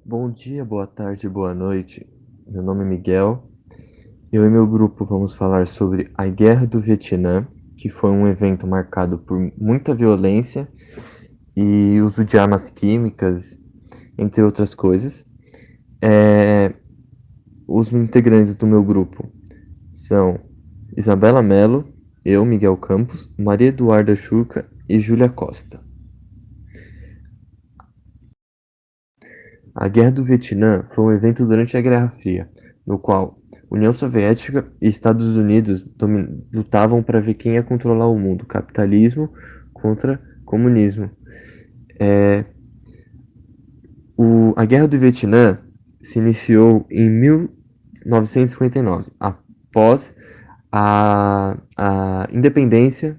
Bom dia, boa tarde, boa noite. Meu nome é Miguel. Eu e meu grupo vamos falar sobre a Guerra do Vietnã, que foi um evento marcado por muita violência e uso de armas químicas, entre outras coisas. Os integrantes do meu grupo são Isabela Mello, eu, Miguel Campos, Maria Eduarda Chuca e Júlia Costa. A Guerra do Vietnã foi um evento durante a Guerra Fria, no qual União Soviética e Estados Unidos lutavam para ver quem ia controlar o mundo, capitalismo contra comunismo. A Guerra do Vietnã se iniciou em 1959, após a independência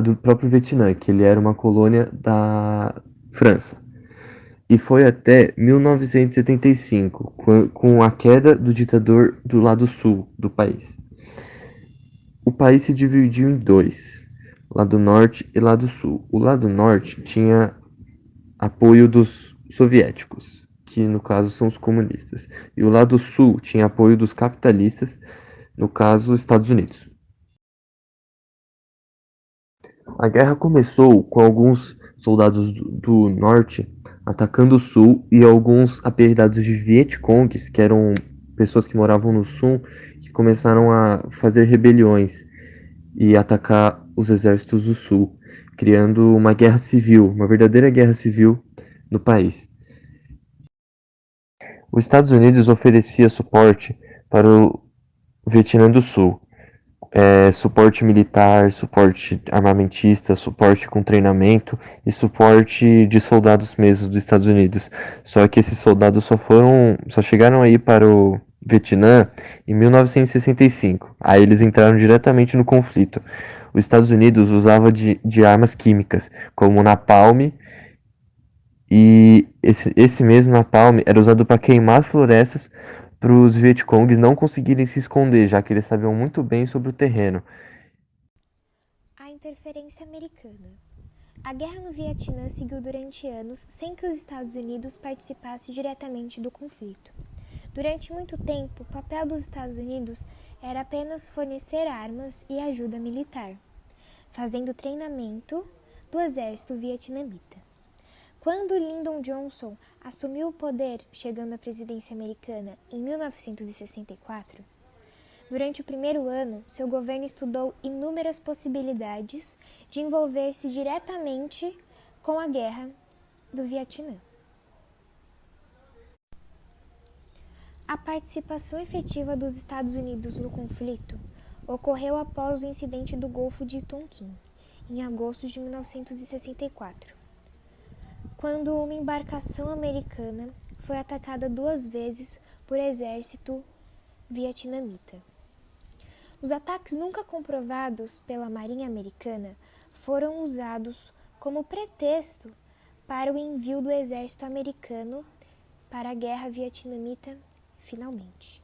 do próprio Vietnã, que ele era uma colônia da França. E foi até 1975, com a queda do ditador do lado sul do país. O país se dividiu em dois, lado norte e lado sul. O lado norte tinha apoio dos soviéticos, que no caso são os comunistas. E o lado sul tinha apoio dos capitalistas, no caso, Estados Unidos. A guerra começou com alguns soldados do norte atacando o sul e alguns apelidados de Vietcongs, que eram pessoas que moravam no sul, que começaram a fazer rebeliões e atacar os exércitos do sul, criando uma guerra civil, uma verdadeira guerra civil no país. Os Estados Unidos oferecia suporte para o Vietnã do Sul, suporte militar, suporte armamentista, suporte com treinamento e suporte de soldados mesmo dos Estados Unidos. Só que esses soldados só chegaram aí para o Vietnã em 1965. Aí eles entraram diretamente no conflito. Os Estados Unidos usava de armas químicas, como napalm, e esse mesmo napalm era usado para queimar as florestas para os Vietcongs não conseguirem se esconder, já que eles sabiam muito bem sobre o terreno. A interferência americana. A guerra no Vietnã seguiu durante anos sem que os Estados Unidos participassem diretamente do conflito. Durante muito tempo, o papel dos Estados Unidos era apenas fornecer armas e ajuda militar, fazendo treinamento do exército vietnamita. Quando Lyndon Johnson assumiu o poder, chegando à presidência americana em 1964, durante o primeiro ano, seu governo estudou inúmeras possibilidades de envolver-se diretamente com a guerra do Vietnã. A participação efetiva dos Estados Unidos no conflito ocorreu após o incidente do Golfo de Tonkin, em agosto de 1964, quando uma embarcação americana foi atacada 2 vezes por exército vietnamita. Os ataques nunca comprovados pela Marinha Americana foram usados como pretexto para o envio do exército americano para a guerra vietnamita finalmente.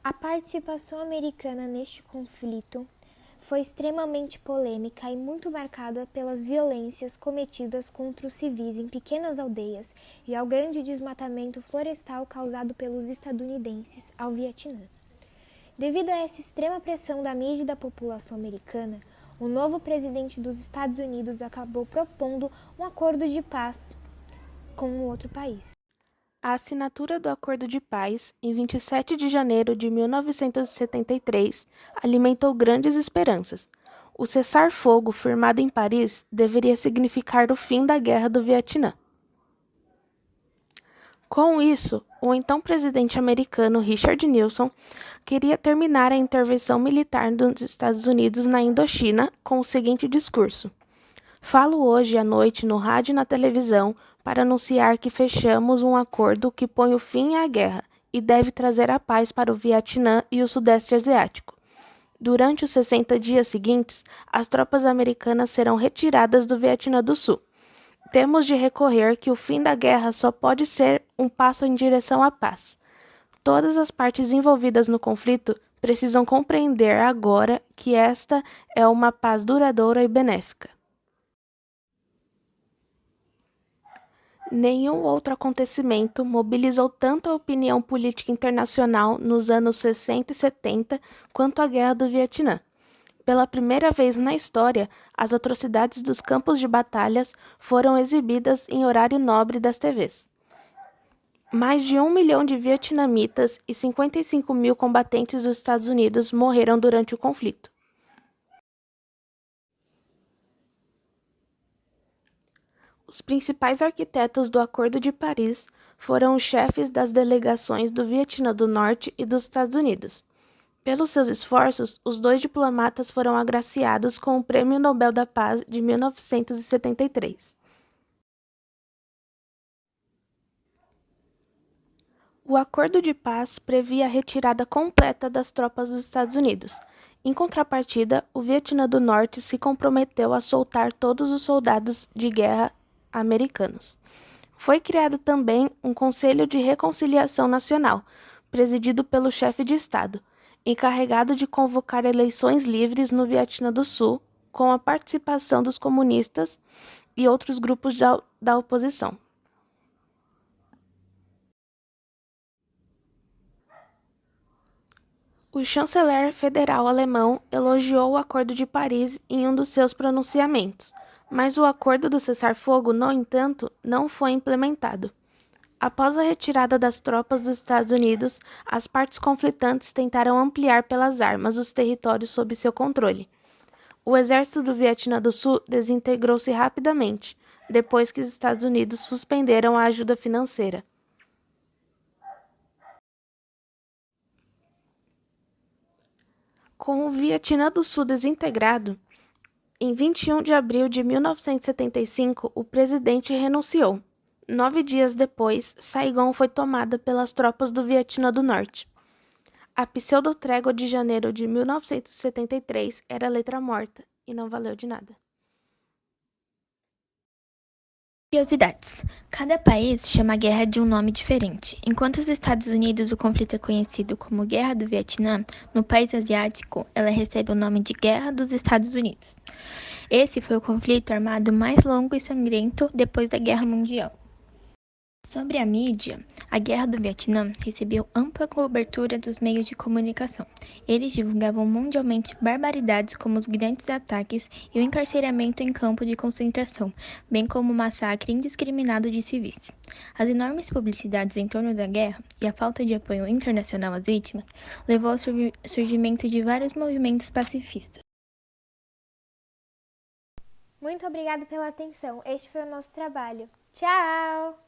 A participação americana neste conflito foi extremamente polêmica e muito marcada pelas violências cometidas contra os civis em pequenas aldeias e ao grande desmatamento florestal causado pelos estadunidenses ao Vietnã. Devido a essa extrema pressão da mídia e da população americana, o novo presidente dos Estados Unidos acabou propondo um acordo de paz com um outro país. A assinatura do Acordo de Paz, em 27 de janeiro de 1973, alimentou grandes esperanças. O cessar-fogo firmado em Paris deveria significar o fim da Guerra do Vietnã. Com isso, o então presidente americano Richard Nixon queria terminar a intervenção militar dos Estados Unidos na Indochina com o seguinte discurso: "Falo hoje à noite no rádio e na televisão para anunciar que fechamos um acordo que põe o fim à guerra e deve trazer a paz para o Vietnã e o Sudeste Asiático. Durante os 60 dias seguintes, as tropas americanas serão retiradas do Vietnã do Sul. Temos de recorrer que o fim da guerra só pode ser um passo em direção à paz. Todas as partes envolvidas no conflito precisam compreender agora que esta é uma paz duradoura e benéfica." Nenhum outro acontecimento mobilizou tanto a opinião política internacional nos anos 60 e 70 quanto a Guerra do Vietnã. Pela primeira vez na história, as atrocidades dos campos de batalhas foram exibidas em horário nobre das TVs. Mais de 1 milhão de vietnamitas e 55 mil combatentes dos Estados Unidos morreram durante o conflito. Os principais arquitetos do Acordo de Paris foram os chefes das delegações do Vietnã do Norte e dos Estados Unidos. Pelos seus esforços, os dois diplomatas foram agraciados com o Prêmio Nobel da Paz de 1973. O acordo de paz previa a retirada completa das tropas dos Estados Unidos. Em contrapartida, o Vietnã do Norte se comprometeu a soltar todos os soldados de guerra americanos. Foi criado também um Conselho de Reconciliação Nacional, presidido pelo chefe de Estado, encarregado de convocar eleições livres no Vietnã do Sul, com a participação dos comunistas e outros grupos da oposição. O chanceler federal alemão elogiou o Acordo de Paris em um dos seus pronunciamentos, mas o acordo do cessar-fogo, no entanto, não foi implementado. Após a retirada das tropas dos Estados Unidos, as partes conflitantes tentaram ampliar pelas armas os territórios sob seu controle. O exército do Vietnã do Sul desintegrou-se rapidamente, depois que os Estados Unidos suspenderam a ajuda financeira. Com o Vietnã do Sul desintegrado, em 21 de abril de 1975, o presidente renunciou. 9 dias depois, Saigon foi tomada pelas tropas do Vietnã do Norte. A pseudo-trégua de janeiro de 1973 era letra morta e não valeu de nada. Curiosidades. Cada país chama a guerra de um nome diferente. Enquanto nos Estados Unidos o conflito é conhecido como Guerra do Vietnã, no país asiático ela recebe o nome de Guerra dos Estados Unidos. Esse foi o conflito armado mais longo e sangrento depois da Guerra Mundial. Sobre a mídia, a Guerra do Vietnã recebeu ampla cobertura dos meios de comunicação. Eles divulgavam mundialmente barbaridades como os grandes ataques e o encarceramento em campo de concentração, bem como o massacre indiscriminado de civis. As enormes publicidades em torno da guerra e a falta de apoio internacional às vítimas levou ao surgimento de vários movimentos pacifistas. Muito obrigada pela atenção. Este foi o nosso trabalho. Tchau!